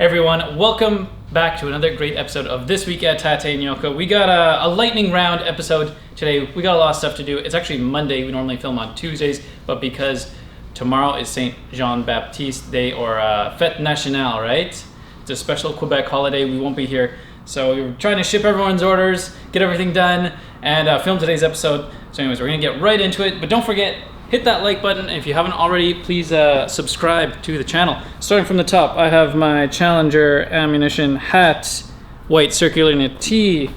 Everyone, welcome back to another great episode of This Week at Tate Yoko. We got a lightning round episode today. We got a lot of stuff to do. It's actually Monday. We normally film on Tuesdays, but because tomorrow is St Jean-Baptiste Day, or Fête Nationale, right? It's a special Quebec holiday. We won't be here. So we were trying to ship everyone's orders, get everything done, and film today's episode. So anyways, we're going to get right into it. But don't forget, hit that like button. If you haven't already, please subscribe to the channel. Starting from the top, I have my Challenger ammunition hat, white circular knit tee,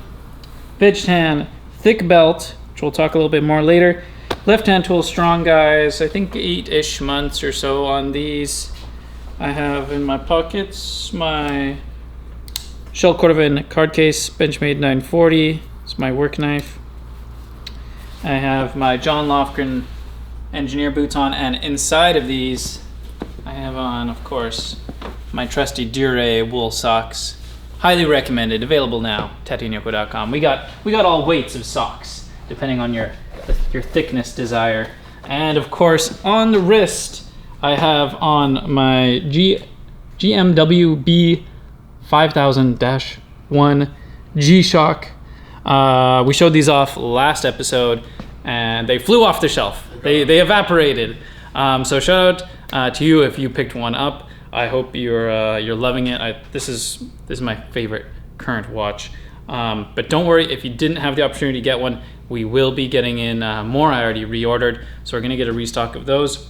veg tan, thick belt, which we'll talk a little bit more later. Left hand tool, strong guys, I think 8-ish months or so on these. I have in my pockets my Shell Cordovan card case, Benchmade 940. It's my work knife. I have my John Lofgren engineer boots on, and inside of these I have on, of course, my trusty Dure wool socks. Highly recommended, available now, tateyoko.com. We got all weights of socks, depending on your thickness desire. And of course, on the wrist, I have on my GMW B 5000-1 GShock. We showed these off last episode, and they flew off the shelf. They evaporated. So shout out to you if you picked one up. I hope you're loving it. This is my favorite current watch. But don't worry if you didn't have the opportunity to get one. We will be getting in more. I already reordered, so we're gonna get a restock of those.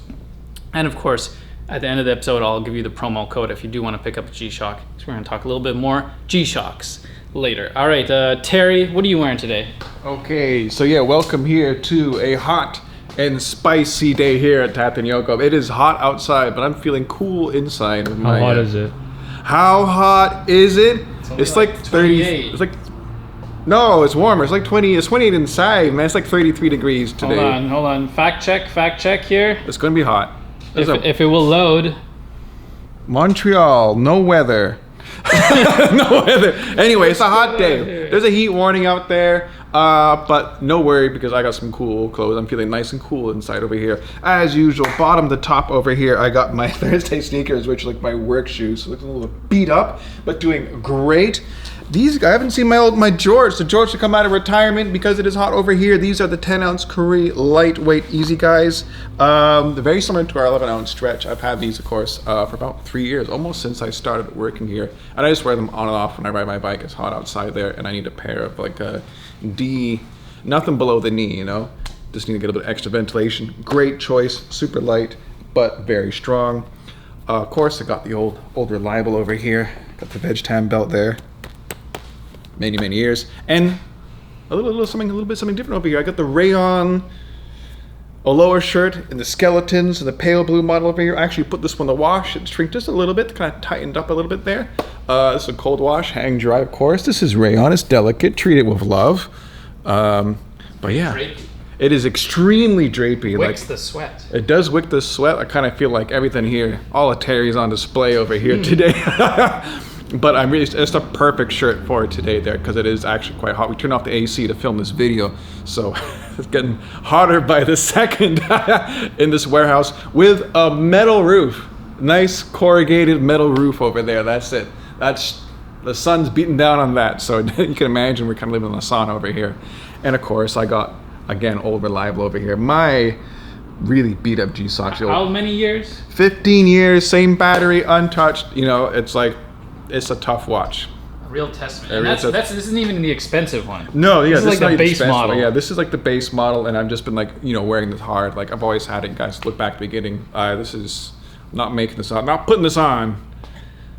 And of course, at the end of the episode, I'll give you the promo code if you do want to pick up a G-Shock. So we're gonna talk a little bit more G-Shocks later. All right, Terry, what are you wearing today? Okay, so yeah, welcome here to a hot and spicy day here at Tate Yoko. It is hot outside, but I'm feeling cool inside. How hot is it? How hot is it? It's like 30. 28. It's like, no, it's warmer. It's like 20. It's 28 inside, man. It's like 33 degrees today. Hold on. Fact check here. It's gonna be hot. If it will load. Montreal, no weather. No weather. Anyway, it's a hot day. There's a heat warning out there, but no worry because I got some cool clothes. I'm feeling nice and cool inside over here. As usual, bottom to top over here, I got my Thursday sneakers, which look my work shoes. So looking a little beat up, but doing great. These, I haven't seen my jorts. The jorts to come out of retirement because it is hot over here. These are the 10-ounce Curry lightweight easy guys. They're very similar to our 11-ounce stretch. I've had these, of course, for about 3 years, almost since I started working here. And I just wear them on and off when I ride my bike. It's hot outside there, and I need a pair of like a D, nothing below the knee, you know. Just need to get a bit of extra ventilation. Great choice, super light, but very strong. Of course, I got the old reliable over here. Got the veg tan belt there. Many years, and a little bit something different over here. I got the rayon lower shirt and the skeletons and the pale blue model over here. I actually put this one to wash and shrink just a little bit, kind of tightened up a little bit there. This is a cold wash, hang dry, of course. This is rayon. It's delicate. Treat it with love. But yeah, drapey. It is extremely drapey. Wicks the sweat. It does wick the sweat. I kind of feel like everything here, all of Terry's on display over here today. But it's the perfect shirt for today there because it is actually quite hot. We turned off the AC to film this video, so it's getting hotter by the second in this warehouse with a metal roof. Nice corrugated metal roof over there. That's it. That's the sun's beating down on that, so you can imagine we're kind of living in the sauna over here. And of course, I got, again, old reliable over here. My really beat up G-Shocks. How many years? 15 years, same battery, untouched. You know, it's like, it's a tough watch. A real testament. And this isn't even the expensive one. No, yeah, this is like the base model. Yeah, this is like the base model, and I've just been like, you know, wearing this hard. Like I've always had it. Guys, look back at the beginning. This is not making this on, not putting this on.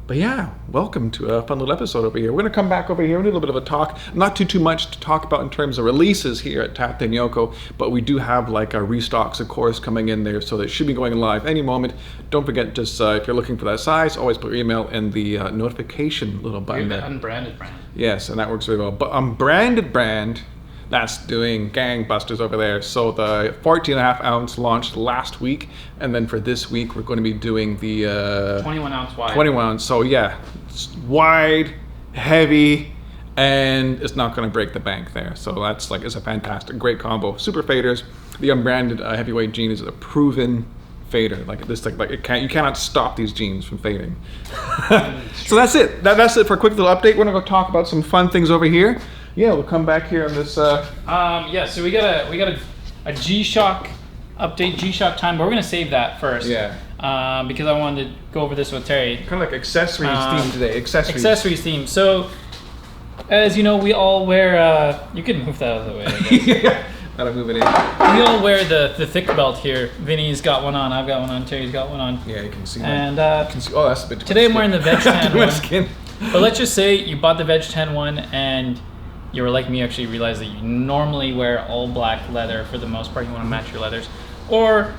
But yeah, welcome to a fun little episode over here. We're gonna come back over here, a little bit of a talk. Not too much to talk about in terms of releases here at Tate Yoko, but we do have like our restocks, of course, coming in there, so they should be going live any moment. Don't forget, just if you're looking for that size, always put your email in the notification little button there. Unbranded brand. Yes, and that works very well. But unbranded brand, that's doing gangbusters over there. So the 14.5-ounce launched last week, and then for this week we're going to be doing the 21-ounce wide. 21, so yeah, it's wide, heavy, and it's not going to break the bank there. So that's like, it's a fantastic, great combo. Super faders. The unbranded heavyweight jean is a proven fader. Like this, like you cannot stop these jeans from fading. So that's it. That's it for a quick little update. We're gonna go talk about some fun things over here. Yeah, we'll come back here on this. Yeah, so we got a GShock update, GShock time, but we're gonna save that first. Yeah. Because I wanted to go over this with Terry. Kind of like accessories theme today. Accessories theme. So, as you know, we all wear. You can move that out of the way. I guess. Yeah. Gotta move it in. We all wear the thick belt here. Vinny's got one on. I've got one on. Terry's got one on. Yeah, you can see. And oh, that's a bit. Today I'm wearing the Veg Tan one. Skin. But let's just say you bought the Veg Tan one and you were like me, actually realized that you normally wear all black leather for the most part. You want to match your leathers, or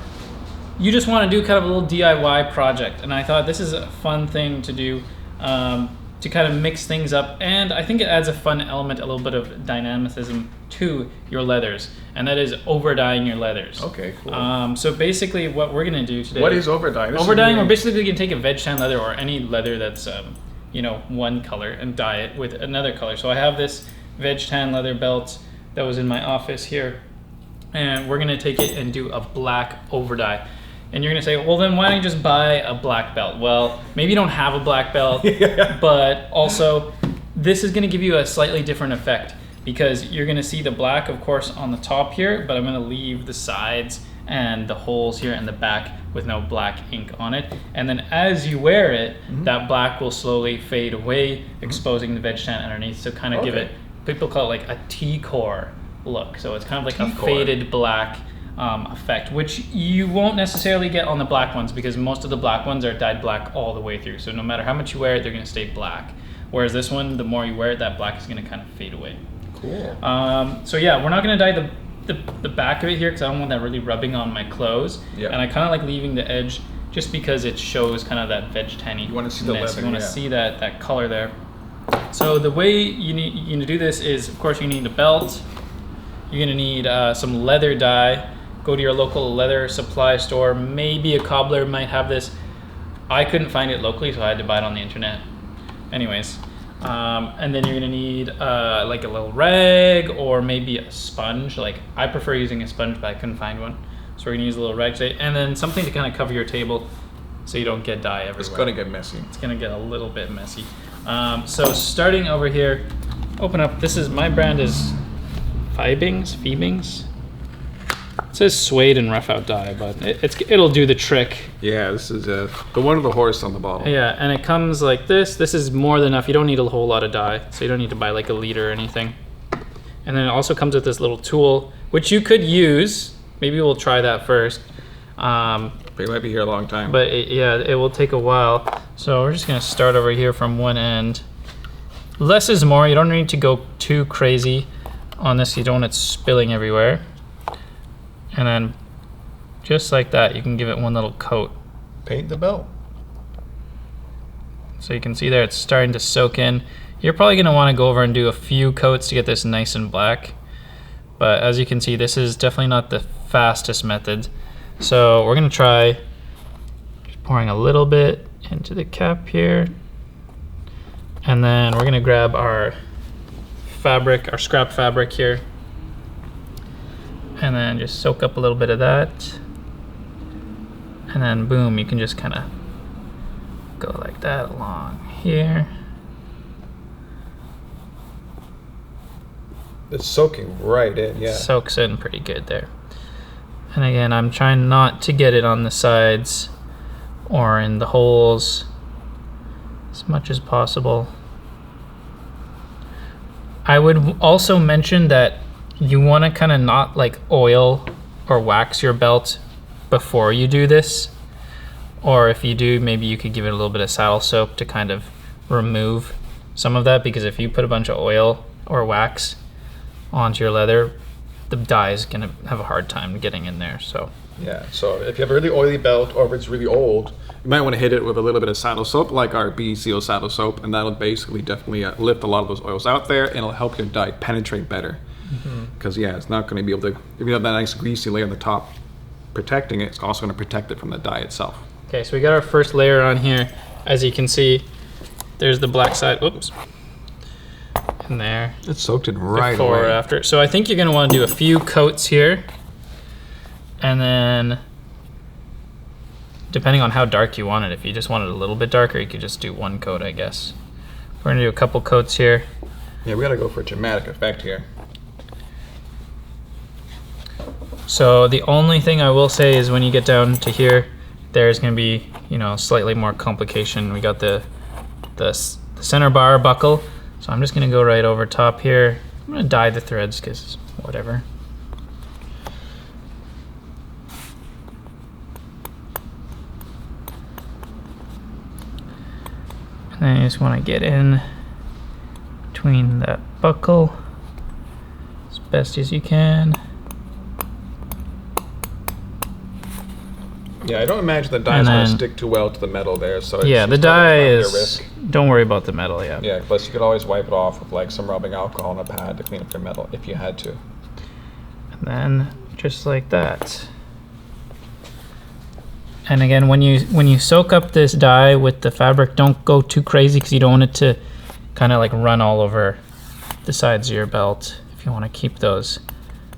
you just want to do kind of a little DIY project. And I thought this is a fun thing to do. To kind of mix things up, and I think it adds a fun element, a little bit of dynamicism to your leathers, and that is over dyeing your leathers. Okay, cool. So basically what we're gonna do today. What is over dyeing? Over dyeing, we're basically gonna take a Veg Tan leather or any leather that's one color and dye it with another color. So I have this Veg Tan leather belt that was in my office here, and we're gonna take it and do a black over dye. And you're gonna say, well, then why don't you just buy a black belt? Well, maybe you don't have a black belt, but also this is gonna give you a slightly different effect because you're gonna see the black, of course, on the top here, but I'm gonna leave the sides and the holes here and the back with no black ink on it. And then as you wear it, that black will slowly fade away, exposing the Veg Tan underneath. So kind of give it, people call it like a T-core look. So it's kind of like a faded black effect, which you won't necessarily get on the black ones because most of the black ones are dyed black all the way through. So no matter how much you wear it, they're going to stay black. Whereas this one, the more you wear it, that black is going to kind of fade away. Cool. So yeah, we're not going to dye the back of it here because I don't want that really rubbing on my clothes. Yeah. And I kind of like leaving the edge just because it shows kind of that veg tanny. You want to see the leather. You want to see that color there. So the way you need to do this is, of course, you need a belt. You're going to need some leather dye. Go to your local leather supply store. Maybe a cobbler might have this. I couldn't find it locally, so I had to buy it on the internet. Anyways, and then you're gonna need like a little rag or maybe a sponge. Like I prefer using a sponge, but I couldn't find one. So we're gonna use a little rag today, and then something to kind of cover your table so you don't get dye everywhere. It's gonna get messy. It's gonna get a little bit messy. So starting over here, open up. My brand is Phoebings. It says suede and rough out dye, but it'll do the trick. Yeah, this is the one with the horse on the bottle. Yeah, and it comes like this. This is more than enough. You don't need a whole lot of dye, so you don't need to buy like a liter or anything. And then it also comes with this little tool, which you could use. Maybe we'll try that first. But you might be here a long time. But it will take a while. So we're just gonna start over here from one end. Less is more. You don't need to go too crazy on this. You don't want it spilling everywhere. And then, just like that, you can give it one little coat. Paint the belt. So you can see there, it's starting to soak in. You're probably gonna wanna go over and do a few coats to get this nice and black. But as you can see, this is definitely not the fastest method. So we're gonna try just pouring a little bit into the cap here. And then we're gonna grab our fabric, our scrap fabric here. And then just soak up a little bit of that. And then boom, you can just kind of go like that along here. It's soaking right in, yeah. Soaks in pretty good there. And again, I'm trying not to get it on the sides or in the holes as much as possible. I would also mention that you want to kind of not like oil or wax your belt before you do this. Or if you do, maybe you could give it a little bit of saddle soap to kind of remove some of that, because if you put a bunch of oil or wax onto your leather, the dye is going to have a hard time getting in there. So yeah, so if you have a really oily belt or if it's really old, you might want to hit it with a little bit of saddle soap, like our BCO saddle soap, and that'll basically definitely lift a lot of those oils out there, and it'll help your dye penetrate better. Because yeah, it's not going to be able to, if you have that nice greasy layer on the top protecting it, it's also going to protect it from the dye itself. Okay, so we got our first layer on here. As you can see, there's the black side, oops, in there. It's soaked in right before away. Or after. So I think you're going to want to do a few coats here, and then depending on how dark you want it. If you just want it a little bit darker, you could just do one coat, I guess. We're gonna do a couple coats here. Yeah, we gotta go for a dramatic effect here. So the only thing I will say is when you get down to here, there's gonna be, slightly more complication. We got the center bar buckle. So I'm just gonna go right over top here. I'm gonna dye the threads because whatever. And then you just want to get in between that buckle as best as you can. Yeah, I don't imagine the dye is going to stick too well to the metal there. So yeah, the dye is. Don't worry about the metal. Yeah. Yeah, plus you could always wipe it off with like some rubbing alcohol on a pad to clean up your metal if you had to. And then just like that. And again, when you soak up this dye with the fabric, don't go too crazy because you don't want it to kind of like run all over the sides of your belt if you want to keep those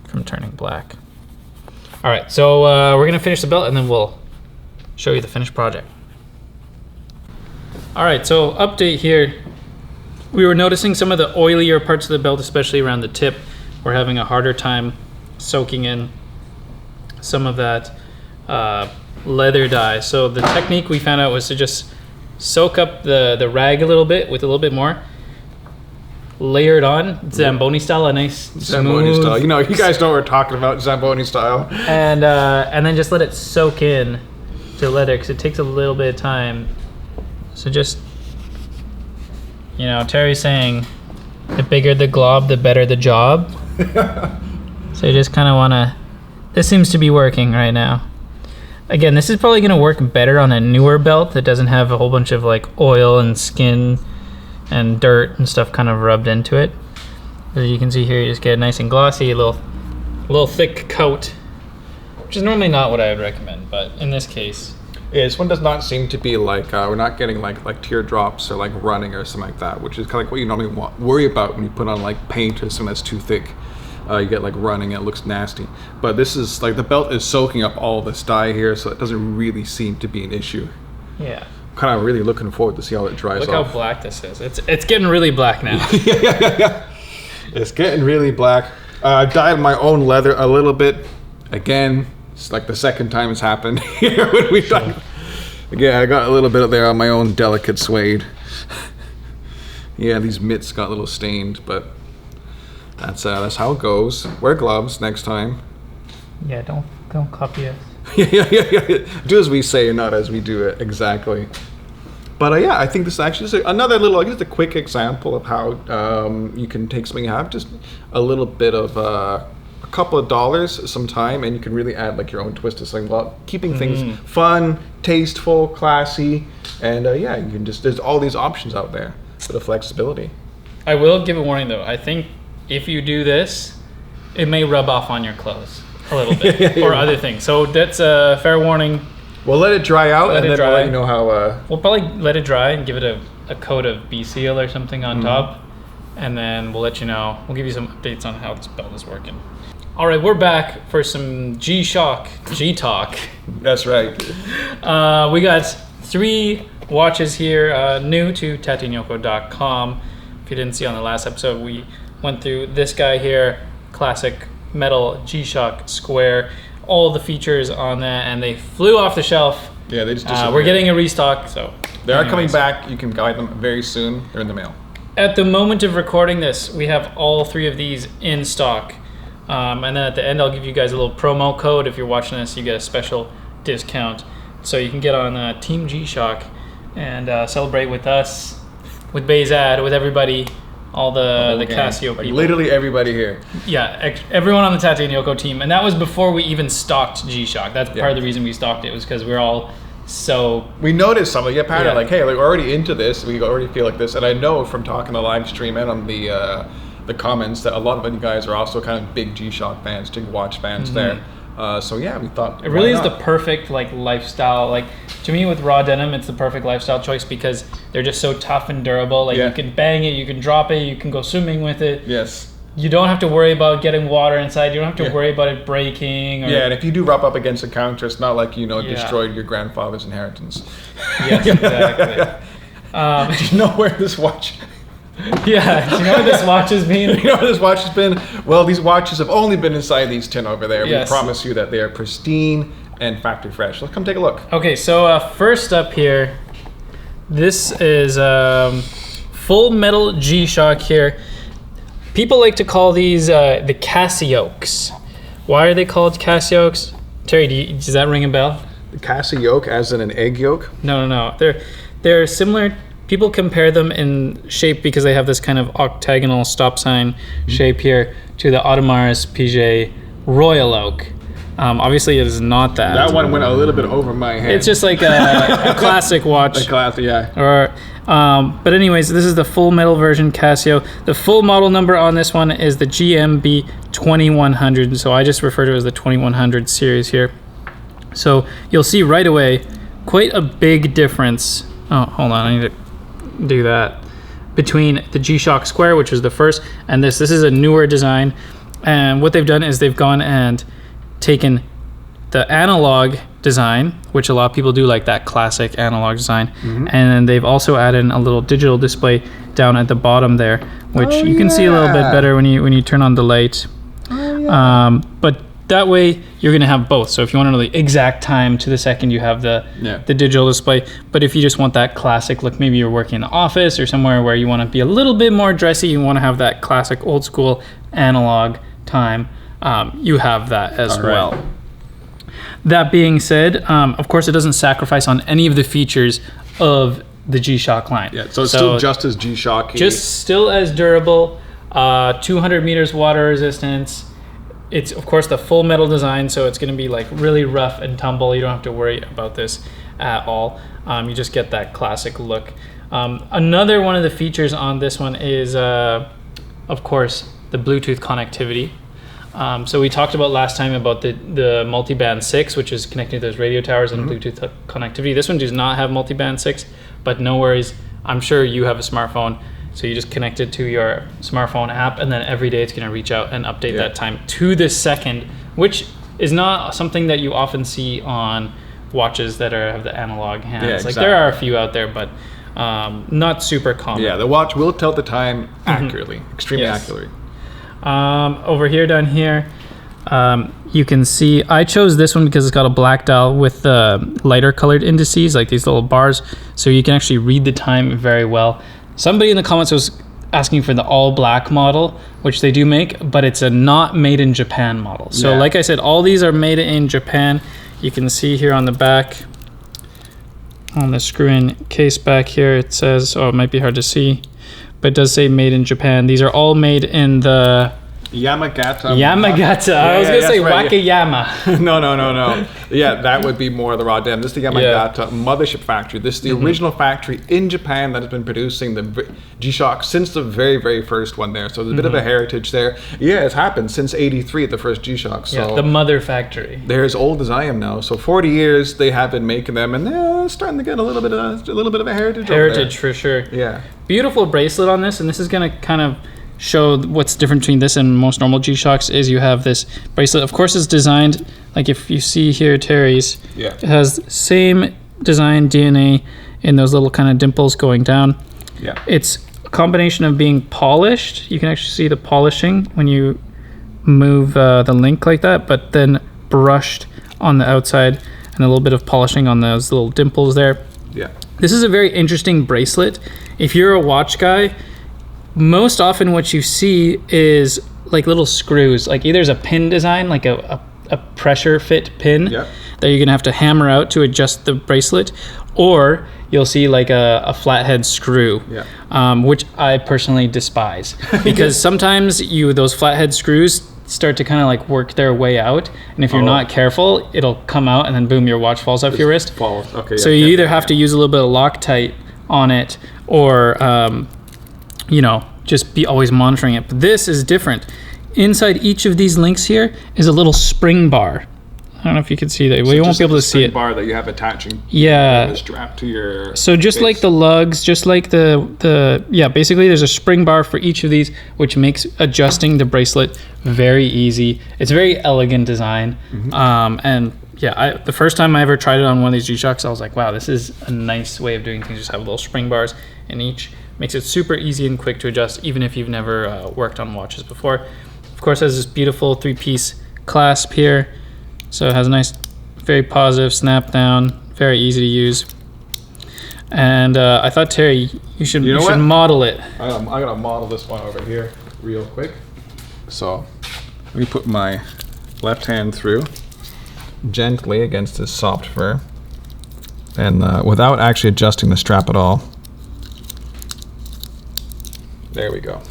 from turning black. All right, so we're gonna finish the belt and then we'll show you the finished project. All right, so update here. We were noticing some of the oilier parts of the belt, especially around the tip. We're having a harder time soaking in some of that leather dye. So the technique we found out was to just soak up the rag a little bit with a little bit more, layer it on Zamboni style, a nice Zamboni smooth, style. You guys know what we're talking about, Zamboni style. and then just let it soak in to leather because it takes a little bit of time. So just, Terry's saying, the bigger the glob, the better the job. So you just kind of want to. This seems to be working right now. Again, this is probably going to work better on a newer belt that doesn't have a whole bunch of like oil and skin and dirt and stuff kind of rubbed into it. As you can see here, you just get a nice and glossy, a little thick coat, which is normally not what I would recommend, but in this case. Yeah, this one does not seem to be like, we're not getting like teardrops or like running or something like that, which is kind of like what you normally worry about when you put on like paint or something that's too thick. You get like running, it looks nasty. But this is like the belt is soaking up all this dye here, so it doesn't really seem to be an issue. Yeah. Kind of really looking forward to see how it dries off. Look how black this is. It's getting really black now. yeah. It's getting really black. I've dyed my own leather a little bit. Again, it's like the second time it's happened here when we dyed. Again, I got a little bit of there on my own delicate suede. Yeah, these mitts got a little stained, but that's how it goes. Wear gloves next time. Yeah, don't copy us. yeah. Do as we say, not as we do it. Exactly. But yeah, I think this is actually another little, just a quick example of how you can take something you have, just a little bit of a couple of dollars, some time, and you can really add like your own twist to something while keeping things fun, tasteful, classy, and yeah, you can just, there's all these options out there for the flexibility. I will give a warning though. I think if you do this, it may rub off on your clothes a little bit or other things. So that's a fair warning. We'll let it dry out and then we'll let you know how... We'll probably let it dry and give it a coat of B-Seal or something on top. And then we'll let you know. We'll give you some updates on how this belt is working. All right, we're back for some G-Shock, G-Talk. That's right. We got 3 watches here, new to tateyoko.com. If you didn't see on the last episode, we went through this guy here, classic metal G-Shock square. All the features on that, and they flew off the shelf. Yeah, they just we're getting a restock, so they are coming back. You can buy them very soon. They're in the mail. At the moment of recording this, we have all 3 of these in stock. And then at the end, I'll give you guys a little promo code. If you're watching this, you get a special discount. So you can get on Team G-Shock and celebrate with us, with Bayzad, with everybody, all the Casio people. Literally everybody here. Yeah, everyone on the Tate Yoko team. And that was before we even stocked G-Shock. That's part of the reason we stocked it, was because we're all so... We noticed something. Yeah, apparently like, hey, like, we're already into this. We already feel like this. And I know from talking to live stream and on the comments that a lot of you guys are also kind of big G-Shock fans, big watch fans there. So yeah, we thought... It really is the perfect like lifestyle. Like, to me with raw denim, it's the perfect lifestyle choice because they're just so tough and durable. Like you can bang it, you can drop it, you can go swimming with it. Yes. you don't have to worry about getting water inside. You don't have to worry about it breaking. Or, and if you do rub up against the counter, it's not like, destroyed your grandfather's inheritance. Yes, exactly. Do you know where this watch... Yeah, do you know where this watch has been? You know where this watch has been? Well, these watches have only been inside these tin over there. Yes. We promise you that they are pristine and factory fresh. Let's come take a look. Okay, so first up here, this is full metal GShock here. People like to call these the Casios. Why are they called Casios? Terry, does that ring a bell? The Casio yolk, as in an egg yolk? No. They're similar. People compare them in shape because they have this kind of octagonal stop sign shape here to the Audemars Piguet Royal Oak. Obviously, it is not that. That one went a little bit over my head. It's just like a classic watch. A classic, yeah. But anyways, this is the full metal version Casio. The full model number on this one is the GMB 2100. So I just refer to it as the 2100 series here. So you'll see right away quite a big difference. Oh, hold on, I need to do that. Between the GShock Square, which is the first, and this is a newer design. And what they've done is they've gone and taken the analog design, which a lot of people do, like that classic analog design, and then they've also added a little digital display down at the bottom there, which you can see a little bit better when you turn on the light. But that way you're going to have both. So if you want to know the exact time to the second, you have the digital display. But if you just want that classic look, maybe you're working in the office or somewhere where you want to be a little bit more dressy, you want to have that classic old school analog time, you have that as well. That being said, of course, it doesn't sacrifice on any of the features of the GShock line. Yeah, so it's still just as G-Shocky. Just still as durable, 200 meters water resistance. It's, of course, the full metal design, so it's going to be like really rough and tumble. You don't have to worry about this at all. You just get that classic look. Another one of the features on this one is, of course, the Bluetooth connectivity. So we talked about last time about the multiband 6, which is connecting to those radio towers and Bluetooth connectivity. This one does not have multiband 6, but no worries. I'm sure you have a smartphone. So you just connect it to your smartphone app, and then every day it's going to reach out and update that time to the second, which is not something that you often see on watches that have the analog hands. Yeah, exactly. Like there are a few out there, but not super common. Yeah, the watch will tell the time accurately, extremely accurately. Over here, down here, you can see I chose this one because it's got a black dial with lighter colored indices, like these little bars, so you can actually read the time very well. Somebody in the comments was asking for the all black model, which they do make, but it's a not made in Japan model. So like I said, all these are made in Japan. You can see here on the back, on the screw-in case back here, it says, it might be hard to see, but it does say made in Japan. These are all made in the Yamagata. I was going to say Wakayama. No. Yeah, that would be more of the raw denim. This is the Yamagata mothership factory. This is the original factory in Japan that has been producing the G-Shock since the very, very first one there. So there's a bit of a heritage there. Yeah, it's happened since '83, the first G-Shock. So the mother factory. They're as old as I am now. So 40 years they have been making them, and they're starting to get a little bit of a heritage. Heritage for sure. Yeah. Beautiful bracelet on this, and this is going to kind of show what's different between this and most normal G-Shocks is you have this bracelet. Of course, it's designed, like if you see here Terry's, it has the same design DNA in those little kind of dimples going down. Yeah. It's a combination of being polished. You can actually see the polishing when you move the link like that, but then brushed on the outside and a little bit of polishing on those little dimples there. Yeah. This is a very interesting bracelet. If you're a watch guy, most often what you see is like little screws, like either there's a pin design, like a pressure fit pin that you're gonna have to hammer out to adjust the bracelet, or you'll see like a flathead screw, which I personally despise because sometimes those flathead screws start to kind of like work their way out, and if you're not careful, it'll come out and then boom, your watch falls off your wrist. Okay. So you either have to use a little bit of Loctite on it, or just be always monitoring it. But this is different. Inside each of these links here is a little spring bar. I don't know if you can see that. So We won't be able to see it. Bar that you have attaching. Yeah. The strap to your. So just face. like the lugs, just like the basically there's a spring bar for each of these, which makes adjusting the bracelet very easy. It's a very elegant design. And yeah, the first time I ever tried it on one of these G-Shocks, I was like, wow, this is a nice way of doing things. Just have little spring bars in each. Makes it super easy and quick to adjust, even if you've never worked on watches before. Of course, it has this beautiful 3-piece clasp here. So it has a nice, very positive snap down, very easy to use. And I thought, Terry, you should model it. I'm gonna model this one over here real quick. So let me put my left hand through gently against this soft fur, and without actually adjusting the strap at all. There we go.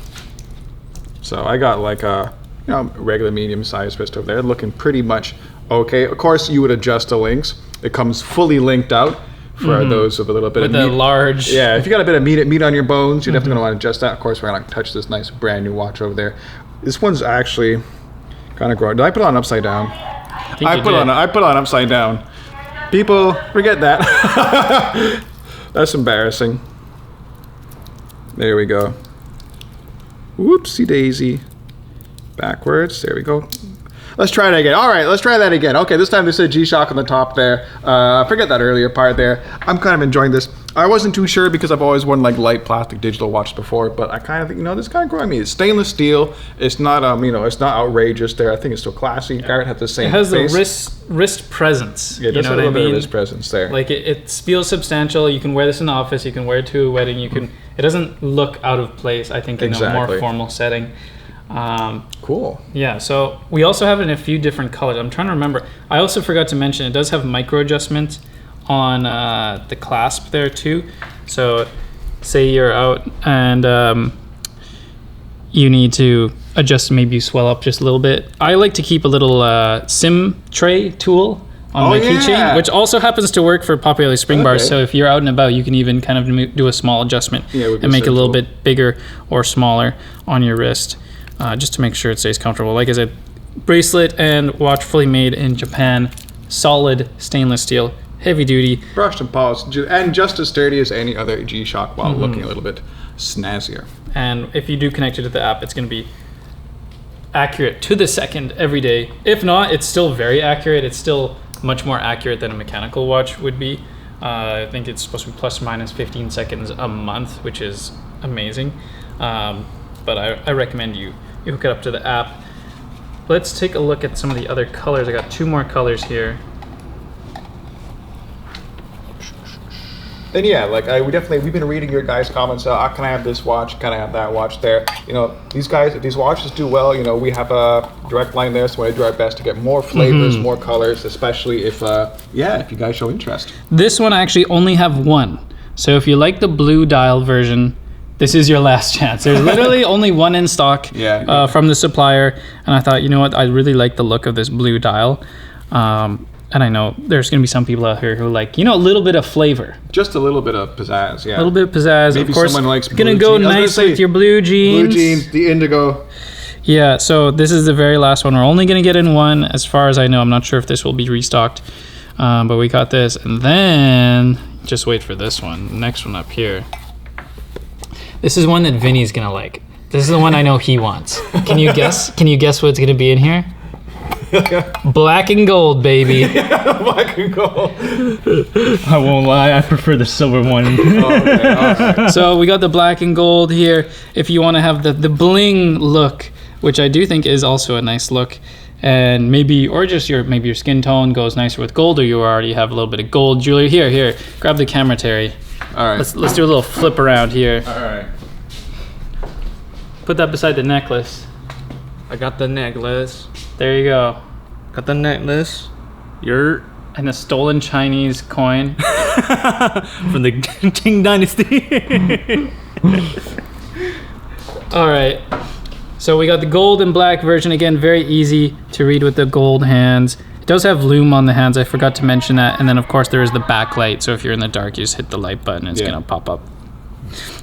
So I got like a regular medium sized wrist over there, looking pretty much okay. Of course, you would adjust the links. It comes fully linked out for those with a little bit with of meat. Large. Yeah, if you got a bit of meat on your bones, you're definitely gonna want to adjust that. Of course, we're gonna touch this nice brand new watch over there. This one's actually kind of grown. Did I put it on upside down? I put it on upside down. People, forget that. That's embarrassing. There we go. Whoopsie daisy. Backwards. There we go. Let's try that again. All right, let's try that again. Okay, this time they said G-Shock on the top there. Forget that earlier part there. I'm kind of enjoying this. I wasn't too sure because I've always worn like light plastic digital watches before, but I kind of think, this kind of growing me. It's stainless steel. It's not, it's not outrageous there. I think it's still classy. Garrett has the same. It has face. the wrist presence. Yeah, just a little bit of wrist presence there. Like it feels substantial. You can wear this in the office. You can wear it to a wedding. It doesn't look out of place, I think, in a more formal setting. Cool. Yeah, so we also have it in a few different colors. I'm trying to remember. I also forgot to mention it does have micro adjustments on the clasp there too. So say you're out and you need to adjust, maybe you swell up just a little bit. I like to keep a little SIM tray tool on my keychain, which also happens to work for popularly spring bars. So if you're out and about, you can even kind of do a small adjustment and make it a little bit bigger or smaller on your wrist. Just to make sure it stays comfortable. Like I said, bracelet and watch fully made in Japan, solid stainless steel, heavy duty. Brushed and polished, and just as sturdy as any other G-Shock while looking a little bit snazzier. And if you do connect it to the app, it's going to be accurate to the second every day. If not, it's still very accurate. It's still much more accurate than a mechanical watch would be. I think it's supposed to be plus or minus 15 seconds a month, which is amazing. But I recommend you hook it up to the app. Let's take a look at some of the other colors. I got 2 more colors here. And yeah, like we've been reading your guys' comments. Can I have this watch? Can I have that watch there? These guys, if these watches do well, we have a direct line there, so we do our best to get more flavors, more colors, especially if you guys show interest. This one I actually only have one. So if you like the blue dial version, this is your last chance. There's literally only one in stock from the supplier. And I thought, I really like the look of this blue dial. And I know there's going to be some people out here who like, a little bit of flavor. Just a little bit of pizzazz, yeah. A little bit of pizzazz. Maybe of course, someone likes going to go nice with your blue jeans. Blue jeans, the indigo. Yeah, so this is the very last one. We're only going to get in one, as far as I know. I'm not sure if this will be restocked. But we got this. And then, just wait for this one. Next one up here. This is one that Vinny's gonna like. This is the one I know he wants. Can you guess? Can you guess what's gonna be in here? Black and gold, baby. Black and gold. I won't lie, I prefer the silver one. Okay, all right. So we got the black and gold here. If you want to have the bling look, which I do think is also a nice look, and maybe your skin tone goes nicer with gold, or you already have a little bit of gold jewelry. Here, grab the camera, Terry. All right. Let's do a little flip around here. All right. Put that beside the necklace. I got the necklace. There you go. Got the necklace. And a stolen Chinese coin. From the Qing Dynasty. All right. So we got the gold and black version. Again, very easy to read with the gold hands. It does have lume on the hands. I forgot to mention that. And then, of course, there is the backlight. So if you're in the dark, you just hit the light button. It's going to pop up.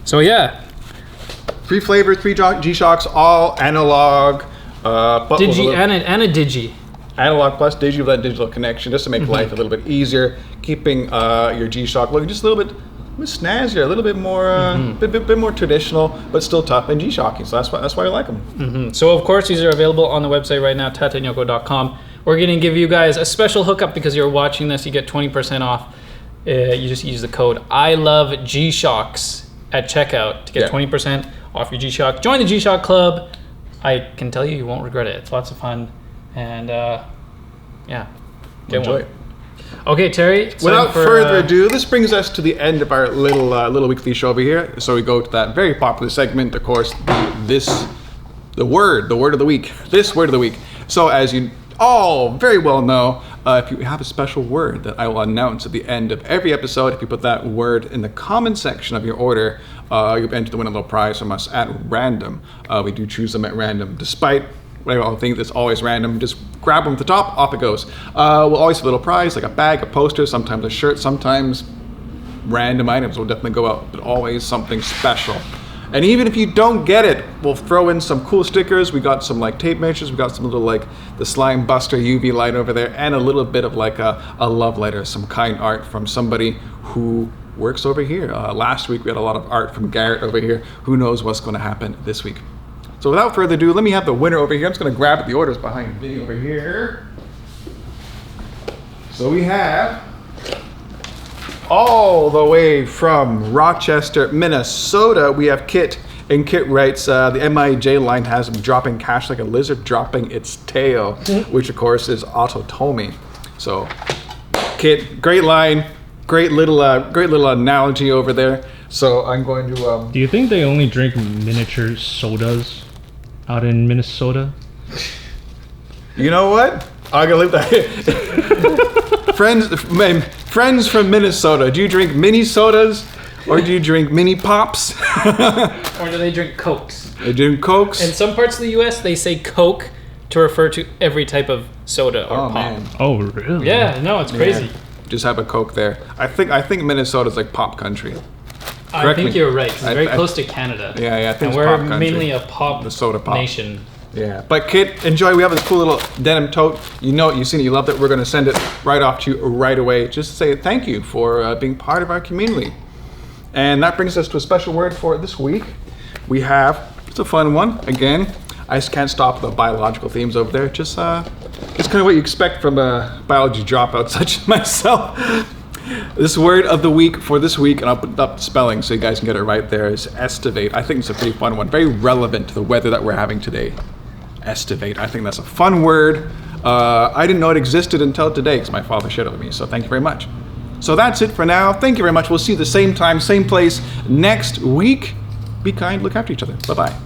So, yeah. 3 flavors, 3 G-Shocks, all analog. Digi and a Digi. Analog plus digital, that digital connection, just to make life a little bit easier, keeping your G-Shock looking just a little bit snazzier, a little bit more, bit more traditional, but still tough and G-Shocking. So that's why I like them. So of course these are available on the website right now, tateyoko.com. We're going to give you guys a special hookup because you're watching this. You get 20% off. You just use the code I love G-Shocks at checkout to get 20% off your G-Shock. Join the G-Shock Club. I can tell you won't regret it. It's lots of fun. And get Enjoy. one. Okay, Terry. Without further ado, this brings us to the end of our little weekly show over here. So we go to that very popular segment, of course, the word of the week. This word of the week. So as you all very well know, if you have a special word that I will announce at the end of every episode, if you put that word in the comment section of your order, you'll enter to win a little prize from us at random. We do choose them at random, despite what I all think that's always random. Just grab them at the top, off it goes. We'll always have a little prize, like a bag, a poster, sometimes a shirt, sometimes random items will definitely go out, but always something special. And even if you don't get it, we'll throw in some cool stickers. We got some like tape measures. We got some little like the Slime Buster UV light over there, and a little bit of like a love letter, some kind art from somebody who works over here. Last week we had a lot of art from Garrett over here. Who knows what's going to happen this week? So without further ado, let me have the winner over here. I'm just going to grab the orders behind Vinny over here. So we have, all the way from Rochester, Minnesota, we have Kit. And Kit writes, the MIJ line has him dropping cash like a lizard dropping its tail, which of course is Ototomi. So Kit, great line, great little analogy over there. So I'm going to... Do you think they only drink miniature sodas out in Minnesota? You know what? I'm gonna leave that. Friends from Minnesota, do you drink mini sodas or do you drink mini pops? Or do they drink Cokes? They drink Cokes. In some parts of the U.S., they say Coke to refer to every type of soda or pop. Man. Oh, really? Yeah, no, it's crazy. Yeah. Just have a Coke there. I think Minnesota's like pop country. I think you're right. It's very I- close to Canada. Yeah, I think And it's we're pop country. mainly a pop The soda pop. nation. Yeah, but Kit, enjoy. We have this cool little denim tote. You know it, you've seen it, you loved it. We're going to send it right off to you right away. Just to say thank you for being part of our community. And that brings us to a special word for this week. We have, it's a fun one. Again, I just can't stop the biological themes over there. Just kind of what you expect from a biology dropout such as myself. This word of the week for this week, and I'll put up the spelling so you guys can get it right there, is estivate. I think it's a pretty fun one. Very relevant to the weather that we're having today. Estivate. I think that's a fun word. I didn't know it existed until today because my father shared it with me. So thank you very much. So that's it for now. Thank you very much. We'll see you the same time, same place next week. Be kind. Look after each other. Bye-bye.